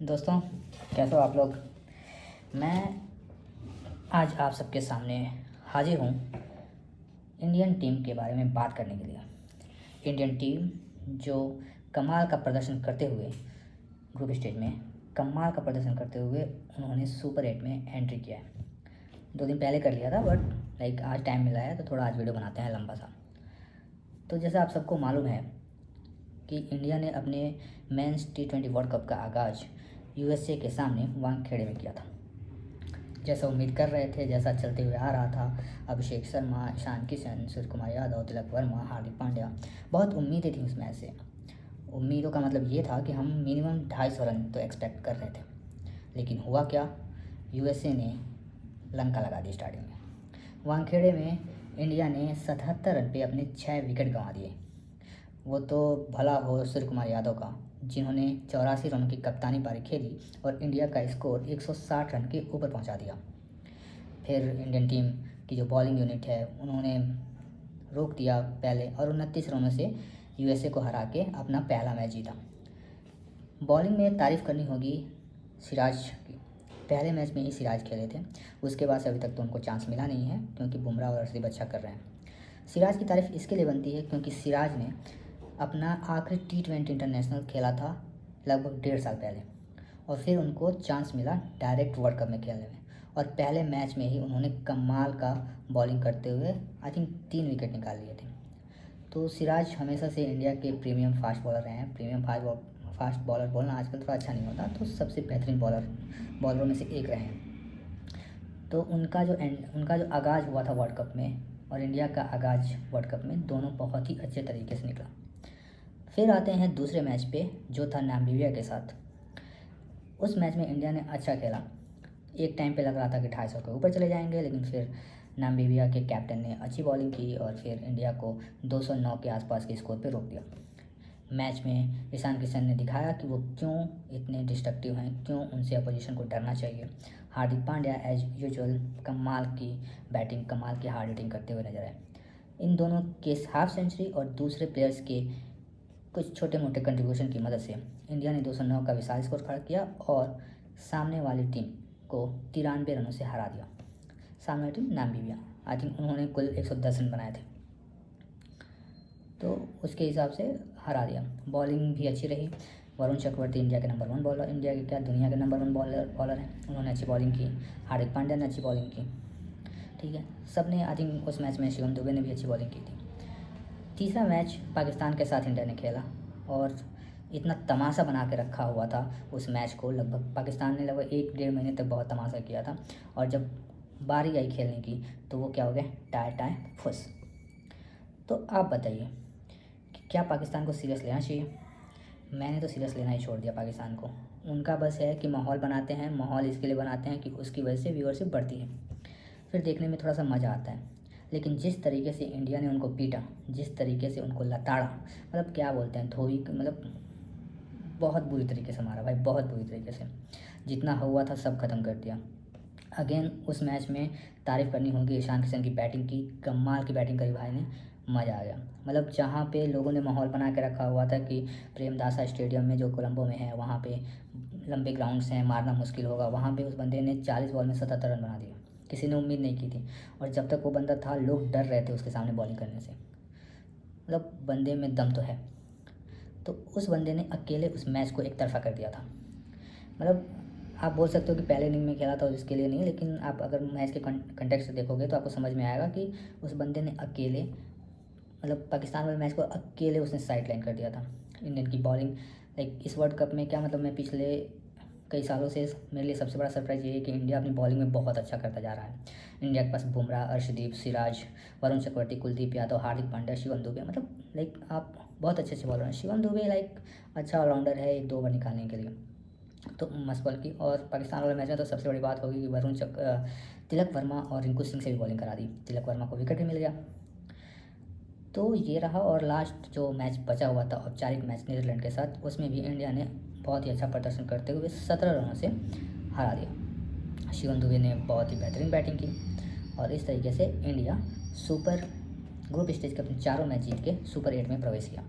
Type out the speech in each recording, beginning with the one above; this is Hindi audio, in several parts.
दोस्तों, कैसे हो आप लोग। मैं आज आप सबके सामने हाजिर हूँ इंडियन टीम के बारे में बात करने के लिए। इंडियन टीम जो कमाल का प्रदर्शन करते हुए ग्रुप स्टेज में कमाल का प्रदर्शन करते हुए उन्होंने सुपर 8 में एंट्री किया है। 2 दिन पहले कर लिया था, बट आज टाइम मिला है तो थोड़ा आज वीडियो बनाते हैं लंबा सा। तो जैसा आप सबको मालूम है कि इंडिया ने अपने मेंस T20 वर्ल्ड कप का आगाज़ USA के सामने वानखेड़े में किया था। जैसा उम्मीद कर रहे थे, जैसा चलते हुए आ रहा था, अभिषेक शर्मा, ईशान किशन, सूर्य कुमार यादव, तिलक वर्मा, हार्दिक पांड्या, बहुत उम्मीदें थी इस मैच से। उम्मीदों का मतलब ये था कि हम मिनिमम 250 रन तो एक्सपेक्ट कर रहे थे, लेकिन हुआ क्या, USA ने लंका लगा दी स्टार्टिंग में। वानखेड़े में इंडिया ने 77 रन पे अपने 6 विकेट गंवा दिए। वो तो भला हो सूर्य कुमार यादव का, जिन्होंने 84 रन की कप्तानी पारी खेली और इंडिया का स्कोर 160 रन के ऊपर पहुंचा दिया। फिर इंडियन टीम की जो बॉलिंग यूनिट है उन्होंने रोक दिया पहले और 29 रनों से USA को हरा के अपना पहला मैच जीता। बॉलिंग में तारीफ़ करनी होगी सिराज की। पहले मैच में ही सिराज खेले थे, उसके बाद से अभी तक तो उनको चांस मिला नहीं है क्योंकि बुमराह और अर्शदीप अच्छा कर रहे हैं। सिराज की तारीफ़ इसके लिए बनती है क्योंकि सिराज ने अपना आखिरी T20 इंटरनेशनल खेला था लगभग 1.5 साल पहले, और फिर उनको चांस मिला डायरेक्ट वर्ल्ड कप में खेलने में, और पहले मैच में ही उन्होंने कमाल का बॉलिंग करते हुए आई थिंक 3 विकेट निकाल लिए थे। तो सिराज हमेशा से इंडिया के प्रीमियम फास्ट बॉलर रहे हैं। प्रीमियम फास्ट बॉलर बोलना आजकल थोड़ा अच्छा नहीं होता, तो सबसे बेहतरीन बॉलरों में से एक रहे हैं। तो उनका जो आगाज़ हुआ था वर्ल्ड कप में और इंडिया का आगाज़ वर्ल्ड कप में, दोनों बहुत ही अच्छे तरीके से निकला। फिर आते हैं दूसरे मैच पे जो था नामीबिया के साथ। उस मैच में इंडिया ने अच्छा खेला। एक टाइम पे लग रहा था कि 250 के ऊपर चले जाएंगे, लेकिन फिर नामीबिया के कैप्टन ने अच्छी बॉलिंग की और फिर इंडिया को 209 के आसपास के स्कोर पे रोक दिया। मैच में ईशान किशन ने दिखाया कि वो क्यों इतने डिस्ट्रक्टिव हैं, क्यों उनसे अपोजिशन को डरना चाहिए। हार्दिक पांड्या एज यूजुअल कमाल की बैटिंग, कमाल की हार्ड हिटिंग करते हुए नजर आए। इन दोनों के हाफ सेंचुरी और दूसरे प्लेयर्स के कुछ छोटे मोटे कंट्रीब्यूशन की मदद से इंडिया ने 209 का विशाल स्कोर खड़ा किया और सामने वाली टीम को 93 रनों से हरा दिया। सामने वाली टीम नामीबिया, आई थिंक उन्होंने कुल 110 रन बनाए थे, तो उसके हिसाब से हरा दिया। बॉलिंग भी अच्छी रही। वरुण चक्रवर्ती इंडिया के नंबर 1 बॉलर, इंडिया के क्या दुनिया के नंबर 1 बॉलर हैं, उन्होंने अच्छी बॉलिंग की। हार्दिक पांड्या ने अच्छी बॉलिंग की, ठीक है, सब ने। आई थिंक उस मैच में शिवम दुबे ने भी अच्छी बॉलिंग की थी। तीसरा मैच पाकिस्तान के साथ इंडिया ने खेला और इतना तमाशा बना के रखा हुआ था उस मैच को। लगभग पाकिस्तान ने लगभग 1-1.5 महीने तक बहुत तमाशा किया था, और जब बारी आई खेलने की तो वो क्या हो गया, टाय टाय फुस। तो आप बताइए कि क्या पाकिस्तान को सीरियस लेना चाहिए। मैंने तो सीरियस लेना ही छोड़ दिया पाकिस्तान को। उनका बस है कि माहौल बनाते हैं, माहौल इसके लिए बनाते हैं कि उसकी वजह से व्यूअरशिप बढ़ती है, फिर देखने में थोड़ा सा मज़ा आता है। लेकिन जिस तरीके से इंडिया ने उनको पीटा, जिस तरीके से उनको लताड़ा, मतलब क्या बोलते हैं, धोबी, मतलब बहुत बुरी तरीके से मारा भाई, बहुत बुरी तरीके से। जितना हुआ था सब खत्म कर दिया। अगेन उस मैच में तारीफ़ करनी होगी ईशान किशन की बैटिंग की। कमाल की बैटिंग करी भाई ने, मज़ा आ गया। मतलब जहाँ पे लोगों ने माहौल बना के रखा हुआ था कि प्रेमदासा स्टेडियम में जो कोलंबो में है, वहाँ पे लंबे ग्राउंड्स हैं, मारना मुश्किल होगा, वहाँ पे उस बंदे ने 40 बॉल में 77 रन बना दिए। किसी ने उम्मीद नहीं की थी, और जब तक वो बंदा था लोग डर रहे थे उसके सामने बॉलिंग करने से। मतलब बंदे में दम तो है। तो उस बंदे ने अकेले उस मैच को एक तरफा कर दिया था। मतलब आप बोल सकते हो कि पहले इनिंग में खेला था और इसके लिए नहीं, लेकिन आप अगर मैच के कंटेक्स्ट से देखोगे तो आपको समझ में आएगा कि उस बंदे ने अकेले, मतलब पाकिस्तान वाले मैच को अकेले उसने साइड लाइन कर दिया था। इंडियन की बॉलिंग लाइक इस वर्ल्ड कप में क्या, मतलब मैं पिछले कई सालों से मेरे लिए सबसे बड़ा सरप्राइज़ ये है कि इंडिया अपनी बॉलिंग में बहुत अच्छा करता जा रहा है। इंडिया के पास बुमराह, अर्शदीप, सिराज, वरुण चक्रवर्ती, कुलदीप यादव, हार्दिक पांड्या, शिवम दुबे, मतलब लाइक आप बहुत अच्छे अच्छे बॉलर हैं। शिवम दुबे लाइक अच्छा ऑलराउंडर है 1-2 ओवर निकालने के लिए, तो मस्त बॉल की। और पाकिस्तान वाले मैच में तो सबसे बड़ी बात होगी कि तिलक वर्मा और रिंकू सिंह से भी बॉलिंग करा दी। तिलक वर्मा को विकेट भी मिल गया। तो ये रहा। और लास्ट जो मैच बचा हुआ था औपचारिक मैच नीदरलैंड के साथ, उसमें भी इंडिया ने बहुत ही अच्छा प्रदर्शन करते हुए 17 रनों से हरा दिया। शिवम दुबे ने बहुत ही बेहतरीन बैटिंग की और इस तरीके से इंडिया ग्रुप स्टेज के अपने चारों मैच जीत के सुपर 8 में प्रवेश किया।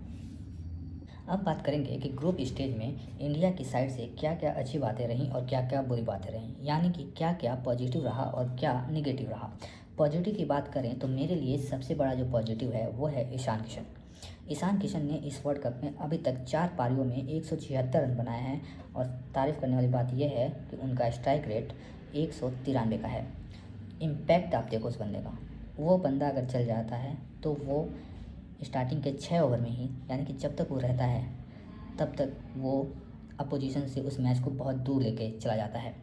अब बात करेंगे कि ग्रुप स्टेज में इंडिया की साइड से क्या क्या अच्छी बातें रहीं और क्या क्या बुरी बातें रहीं, यानी कि क्या क्या पॉजिटिव रहा और क्या निगेटिव रहा। पॉजिटिव की बात करें तो मेरे लिए सबसे बड़ा जो पॉजिटिव है वो है ईशान किशन। ईशान किशन ने इस वर्ल्ड कप में अभी तक 4 पारियों में 176 रन बनाए हैं और तारीफ़ करने वाली बात यह है कि उनका स्ट्राइक रेट 193 का है। इम्पैक्ट आप देखो उस बंदे का, वो बंदा अगर चल जाता है तो वो स्टार्टिंग के 6 ओवर में ही, यानी कि जब तक वो रहता है तब तक वो अपोजिशन से उस मैच को बहुत दूर लेके चला जाता है।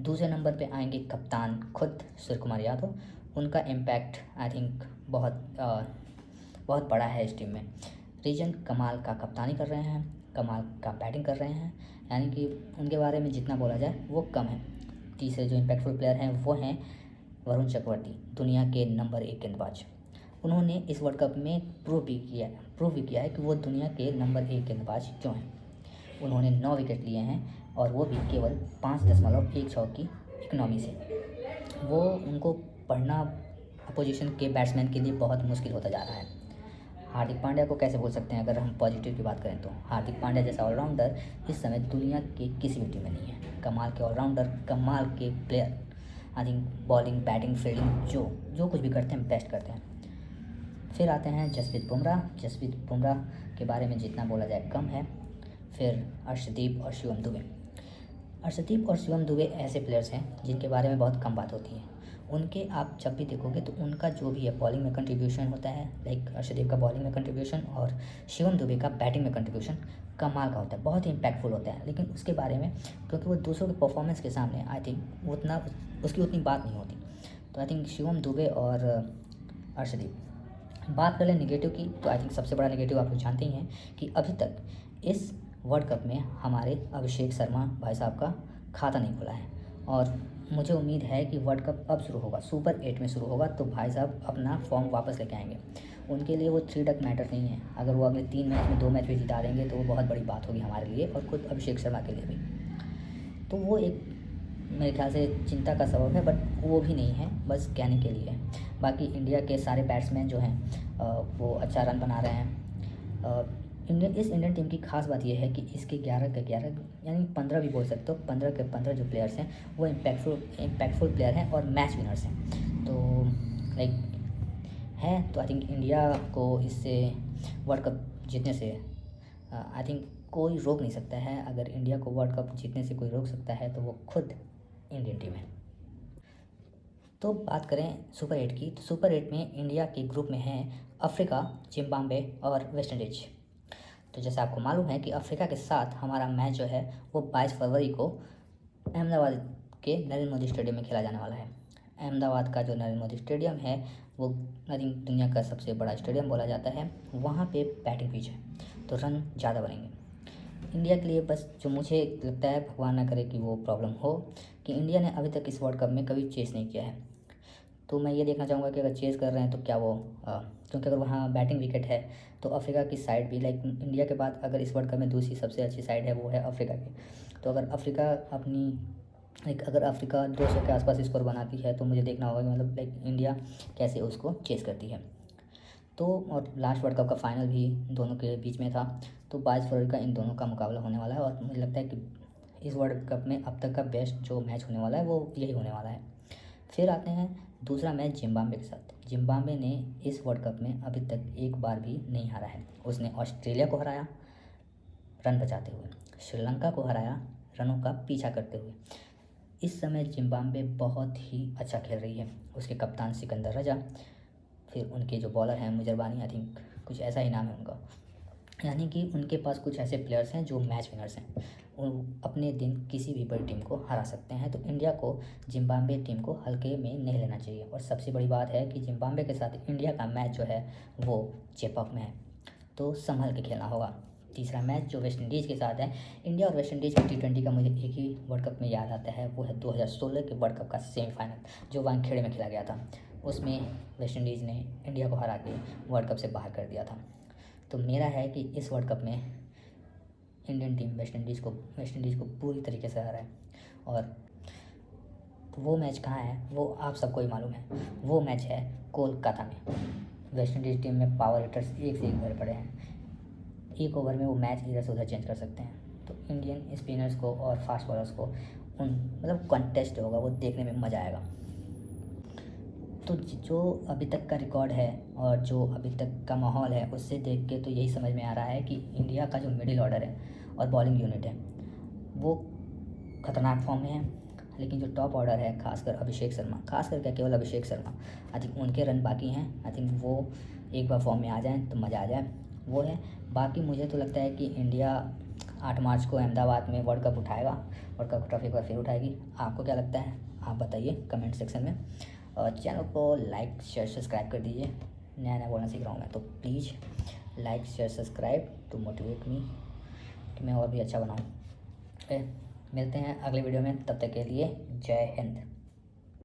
दूसरे नंबर पे आएंगे कप्तान खुद सूर्य कुमार यादव। उनका इम्पैक्ट आई थिंक बहुत बड़ा है इस टीम में। रीजन कमाल का कप्तानी कर रहे हैं, कमाल का बैटिंग कर रहे हैं, यानी कि उनके बारे में जितना बोला जाए वो कम है। तीसरे जो इम्पैक्टफुल प्लेयर हैं वो हैं वरुण चक्रवर्ती, दुनिया के नंबर 1 गेंदबाज। उन्होंने इस वर्ल्ड कप में प्रूव भी किया है कि वो दुनिया के नंबर 1 गेंदबाज क्यों हैं। उन्होंने 9 विकेट लिए हैं और वो भी केवल 5.16 की इकनॉमी से। वो उनको पढ़ना अपोजिशन के बैट्समैन के लिए बहुत मुश्किल होता जा रहा है। हार्दिक पांड्या को कैसे बोल सकते हैं अगर हम पॉजिटिव की बात करें तो। हार्दिक पांड्या जैसा ऑलराउंडर इस समय दुनिया के किसी भी टीम में नहीं है। कमाल के ऑलराउंडर, कमाल के player, I think bowling batting fielding जो कुछ भी करते हैं बेस्ट करते हैं। फिर आते हैं जसप्रीत बुमराह के बारे में जितना बोला जाए कम है। फिर अर्शदीप और शिवम दुबे ऐसे प्लेयर्स हैं जिनके बारे में बहुत कम बात होती है। उनके आप जब भी देखोगे तो उनका जो भी है बॉलिंग में कंट्रीब्यूशन होता है, लाइक अर्शदीप का बॉलिंग में कंट्रीब्यूशन और शिवम दुबे का बैटिंग में कंट्रीब्यूशन कमाल का होता है, बहुत ही इम्पैक्टफुल होता है। लेकिन उसके बारे में क्योंकि वो दूसरों के परफॉर्मेंस के सामने आई थिंक उसकी उतनी बात नहीं होती। तो आई थिंक शिवम दुबे और अर्शदीप। बात कर लें निगेटिव की तो आई थिंक सबसे बड़ा निगेटिव आप लोग जानते ही हैं कि अभी तक इस वर्ल्ड कप में हमारे अभिषेक शर्मा भाई साहब का खाता नहीं खुला है। और मुझे उम्मीद है कि वर्ल्ड कप अब शुरू होगा, सुपर 8 में शुरू होगा तो भाई साहब अपना फॉर्म वापस लेके आएंगे। उनके लिए वो 3 डक मैटर नहीं है। अगर वो अगले 3 मैच में 2 मैच भी जिता देंगे तो वो बहुत बड़ी बात होगी हमारे लिए और खुद अभिषेक शर्मा के लिए भी। तो वो एक मेरे ख्याल से चिंता का सबब है, बट वो भी नहीं है, बस कहने के लिए है। बाकी इंडिया के सारे बैट्समैन जो हैं वो अच्छा रन बना रहे हैं। इस इंडियन टीम की खास बात यह है कि इसके 11 के 11 यानी 15 भी बोल सकते हो, 15 के 15 जो प्लेयर्स हैं वो इम्पैक्टफुल प्लेयर हैं और मैच विनर्स हैं। तो लाइक है तो आई थिंक इंडिया को इससे वर्ल्ड कप जीतने से आई थिंक कोई रोक नहीं सकता है। अगर इंडिया को वर्ल्ड कप जीतने से कोई रोक सकता है तो वो खुद इंडियन टीम है। तो बात करें सुपर 8 की, तो सुपर 8 में इंडिया के ग्रुप में हैं अफ्रीका, जिम्बाब्वे और वेस्ट इंडीज। तो जैसे आपको मालूम है कि अफ्रीका के साथ हमारा मैच जो है वो 22 फरवरी को अहमदाबाद के नरेंद्र मोदी स्टेडियम में खेला जाने वाला है। अहमदाबाद का जो नरेंद्र मोदी स्टेडियम है वो आई थिंक दुनिया का सबसे बड़ा स्टेडियम बोला जाता है। वहाँ पे बैटिंग पिच है तो रन ज़्यादा बनेंगे इंडिया के लिए। बस जो मुझे लगता है, भगवान ना करे कि वो प्रॉब्लम हो, कि इंडिया ने अभी तक इस वर्ल्ड कप में कभी चेस नहीं किया है। तो मैं ये देखना चाहूँगा कि अगर चेस कर रहे हैं तो क्या वो क्योंकि अगर वहाँ बैटिंग विकेट है तो अफ्रीका की साइड भी, लाइक इंडिया के बाद अगर इस वर्ल्ड कप में दूसरी सबसे अच्छी साइड है वो है अफ्रीका की। तो अगर अफ्रीका अगर अफ्रीका 200 के आसपास स्कोर बनाती है तो मुझे देखना होगा कि मतलब लाइक इंडिया कैसे उसको चेस करती है। तो और लास्ट वर्ल्ड कप का फाइनल भी दोनों के बीच में था, तो 22 फरवरी का इन दोनों का मुकाबला होने वाला है। और मुझे लगता है कि इस वर्ल्ड कप में अब तक का बेस्ट जो मैच होने वाला है वो यही होने वाला है। फिर आते हैं दूसरा मैच जिम्बाब्वे के साथ। जिम्बाब्वे ने इस वर्ल्ड कप में अभी तक एक बार भी नहीं हारा है। उसने ऑस्ट्रेलिया को हराया रन बचाते हुए, श्रीलंका को हराया रनों का पीछा करते हुए। इस समय जिम्बाब्वे बहुत ही अच्छा खेल रही है। उसके कप्तान सिकंदर रजा, फिर उनके जो बॉलर हैं मुजरबानी, आई थिंक कुछ ऐसा ही नाम है उनका, यानी कि उनके पास कुछ ऐसे प्लेयर्स हैं जो मैच विनर्स हैं। वो अपने दिन किसी भी बड़ी टीम को हरा सकते हैं। तो इंडिया को जिम्बाब्वे टीम को हल्के में नहीं लेना चाहिए। और सबसे बड़ी बात है कि जिम्बाब्वे के साथ इंडिया का मैच जो है वो चेपॉक में है, तो संभल के खेलना होगा। तीसरा मैच जो वेस्ट इंडीज़ के साथ है, इंडिया और वेस्ट इंडीज़ की T20 का मुझे एक ही वर्ल्ड कप में याद आता है, वो है 2016 के वर्ल्ड कप का सेमीफाइनल जो वानखेड़े में खेला गया था। उसमें वेस्ट इंडीज़ ने इंडिया को हरा के वर्ल्ड कप से बाहर कर दिया था। तो मेरा है कि इस वर्ल्ड कप में इंडियन टीम वेस्ट इंडीज़ को पूरी तरीके से हराए। और वो मैच कहाँ है वो आप सबको ही मालूम है, वो मैच है कोलकाता में। वेस्ट इंडीज़ टीम में पावर हिटर्स एक से एक भरे पड़े हैं। एक ओवर में वो मैच इधर से उधर चेंज कर सकते हैं। तो इंडियन स्पिनर्स को और फास्ट बॉलर्स को मतलब कॉन्टेस्ट होगा, वो देखने में मज़ा आएगा। तो जो अभी तक का रिकॉर्ड है और जो अभी तक का माहौल है, उससे देख के तो यही समझ में आ रहा है कि इंडिया का जो मिडिल ऑर्डर है और बॉलिंग यूनिट है वो खतरनाक फॉर्म में है। लेकिन जो टॉप ऑर्डर है, खासकर अभिषेक शर्मा, खास करके केवल अभिषेक शर्मा, आई थिंक उनके रन बाकी हैं। आई थिंक वो एक बार फॉर्म में आ जाएँ तो मज़ा आ जाए, वो है। बाकी मुझे तो लगता है कि इंडिया 8 मार्च को अहमदाबाद में वर्ल्ड कप उठाएगा, वर्ल्ड कप ट्रॉफी एक बार फिर उठाएगी। आपको क्या लगता है, आप बताइए कमेंट सेक्शन में। और चैनल को लाइक शेयर सब्सक्राइब कर दीजिए। नया नया बोलना सीख रहा हूँ मैं, तो please like share subscribe to motivate me कि मैं और भी अच्छा बनाऊँ। ओके, मिलते हैं अगले वीडियो में, तब तक के लिए जय हिंद।